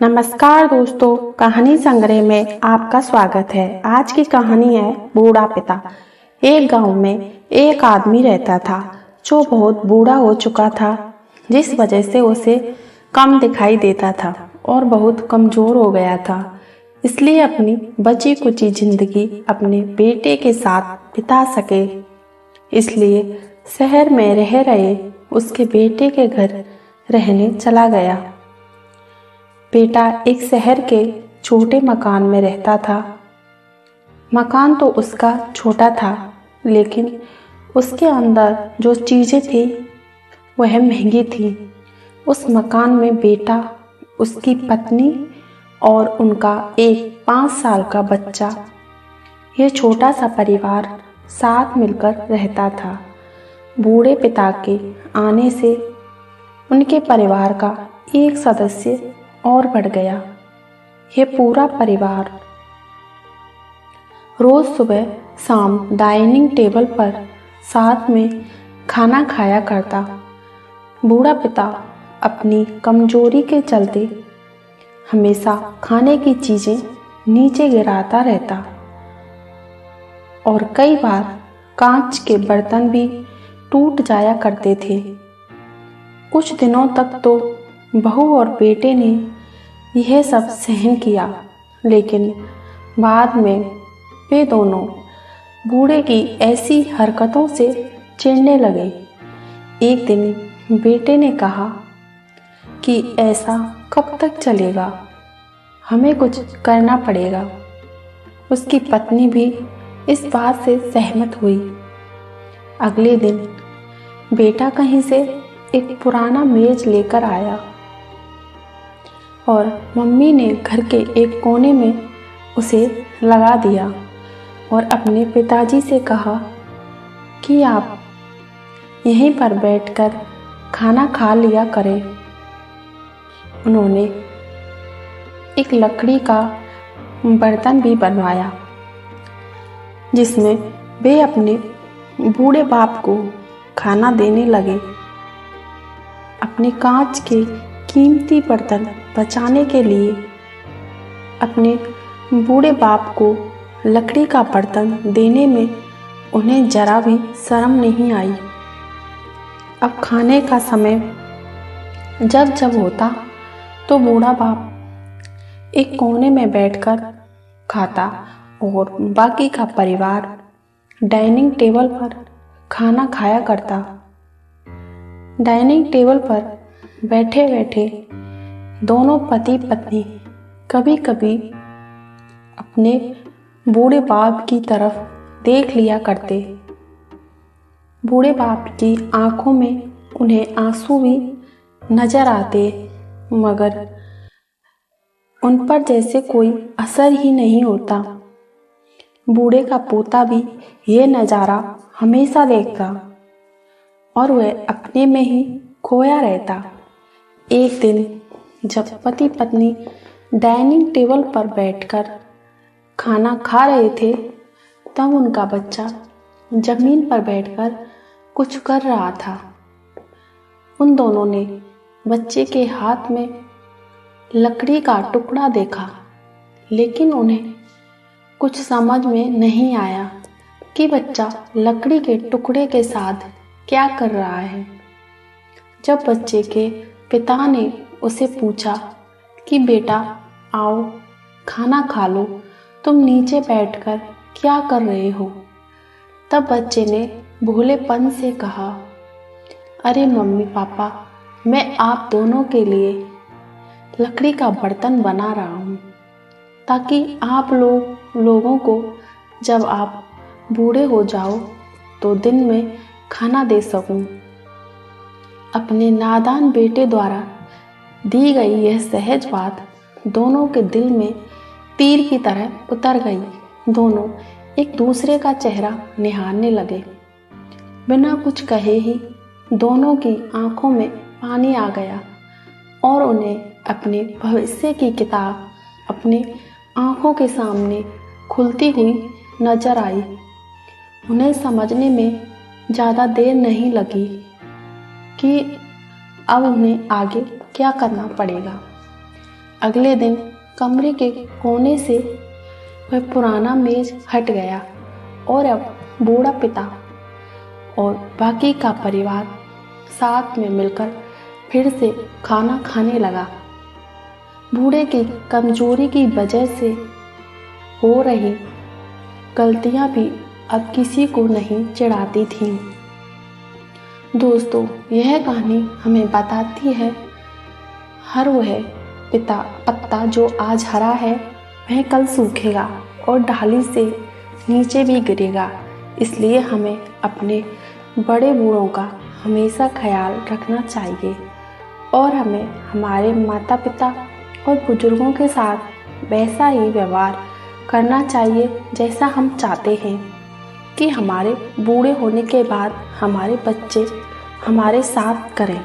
नमस्कार दोस्तों, कहानी संग्रह में आपका स्वागत है। आज की कहानी है बूढ़ा पिता। एक गांव में एक आदमी रहता था जो बहुत बूढ़ा हो चुका था, जिस वजह से उसे कम दिखाई देता था और बहुत कमजोर हो गया था। इसलिए अपनी बची कुची जिंदगी अपने बेटे के साथ बिता सके, इसलिए शहर में रह रहे उसके बेटे के घर रहने चला गया। बेटा एक शहर के छोटे मकान में रहता था। मकान तो उसका छोटा था, लेकिन उसके अंदर जो चीज़ें थी वह महंगी थी। उस मकान में बेटा, उसकी पत्नी और उनका एक 5 साल का बच्चा, ये छोटा सा परिवार साथ मिलकर रहता था। बूढ़े पिता के आने से उनके परिवार का एक सदस्य और बढ़ गया। ये पूरा परिवार रोज सुबह शाम डाइनिंग टेबल पर साथ में खाना खाया करता। बूढ़ा पिता अपनी कमजोरी के चलते हमेशा खाने की चीजें नीचे गिराता रहता और कई बार कांच के बर्तन भी टूट जाया करते थे। कुछ दिनों तक तो बहू और बेटे ने यह सब सहन किया, लेकिन बाद में वे दोनों बूढ़े की ऐसी हरकतों से चिढ़ने लगे। एक दिन बेटे ने कहा कि ऐसा कब तक चलेगा, हमें कुछ करना पड़ेगा। उसकी पत्नी भी इस बात से सहमत हुई। अगले दिन बेटा कहीं से एक पुराना मेज लेकर आया और मम्मी ने घर के एक कोने में उसे लगा दिया और अपने पिताजी से कहा कि आप यहीं पर बैठकर खाना खा लिया करें। उन्होंने एक लकड़ी का बर्तन भी बनवाया, जिसमें वे अपने बूढ़े बाप को खाना देने लगे। अपने कांच के कीमती बर्तन बचाने के लिए अपने बूढ़े बाप को लकड़ी का बर्तन देने में उन्हें जरा भी शर्म नहीं आई। अब खाने का समय जब जब होता तो बूढ़ा बाप एक कोने में बैठकर खाता और बाकी का परिवार डाइनिंग टेबल पर खाना खाया करता। डाइनिंग टेबल पर बैठे बैठे दोनों पति पत्नी कभी कभी अपने बूढ़े बाप की तरफ देख लिया करते। बूढ़े बाप की आंखों में उन्हें आंसू भी नजर आते, मगर उन पर जैसे कोई असर ही नहीं होता। बूढ़े का पोता भी ये नज़ारा हमेशा देखता और वह अपने में ही खोया रहता। एक दिन जब पति पत्नी डाइनिंग टेबल पर बैठकर खाना खा रहे थे, तब उनका बच्चा जमीन पर बैठकर कुछ कर रहा था। उन दोनों ने बच्चे के हाथ में लकड़ी का टुकड़ा देखा, लेकिन उन्हें कुछ समझ में नहीं आया कि बच्चा लकड़ी के टुकड़े के साथ क्या कर रहा है। जब बच्चे के पिता ने उसे पूछा कि बेटा आओ खाना खा लो, तुम नीचे बैठकर क्या कर रहे हो, तब बच्चे ने भोलेपन से कहा, अरे मम्मी पापा, मैं आप दोनों के लिए लकड़ी का बर्तन बना रहा हूँ, ताकि आप लोगों को जब आप बूढ़े हो जाओ तो दिन में खाना दे सकूं। अपने नादान बेटे द्वारा दी गई यह सहज बात दोनों के दिल में तीर की तरह उतर गई। दोनों एक दूसरे का चेहरा निहारने लगे। बिना कुछ कहे ही दोनों की आंखों में पानी आ गया और उन्हें अपने भविष्य की किताब अपने आंखों के सामने खुलती हुई नजर आई। उन्हें समझने में ज़्यादा देर नहीं लगी कि अब उन्हें आगे क्या करना पड़ेगा। अगले दिन कमरे के कोने से वह पुराना मेज हट गया और अब बूढ़ा पिता और बाकी का परिवार साथ में मिलकर फिर से खाना खाने लगा। बूढ़े की कमजोरी की वजह से हो रही गलतियां भी अब किसी को नहीं चिढ़ाती थीं। दोस्तों, यह कहानी हमें बताती है हर वह पत्ता जो आज हरा है वह कल सूखेगा और डाली से नीचे भी गिरेगा। इसलिए हमें अपने बड़े बूढ़ों का हमेशा ख्याल रखना चाहिए और हमें हमारे माता पिता और बुजुर्गों के साथ वैसा ही व्यवहार करना चाहिए जैसा हम चाहते हैं कि हमारे बूढ़े होने के बाद हमारे बच्चे हमारे साथ करें।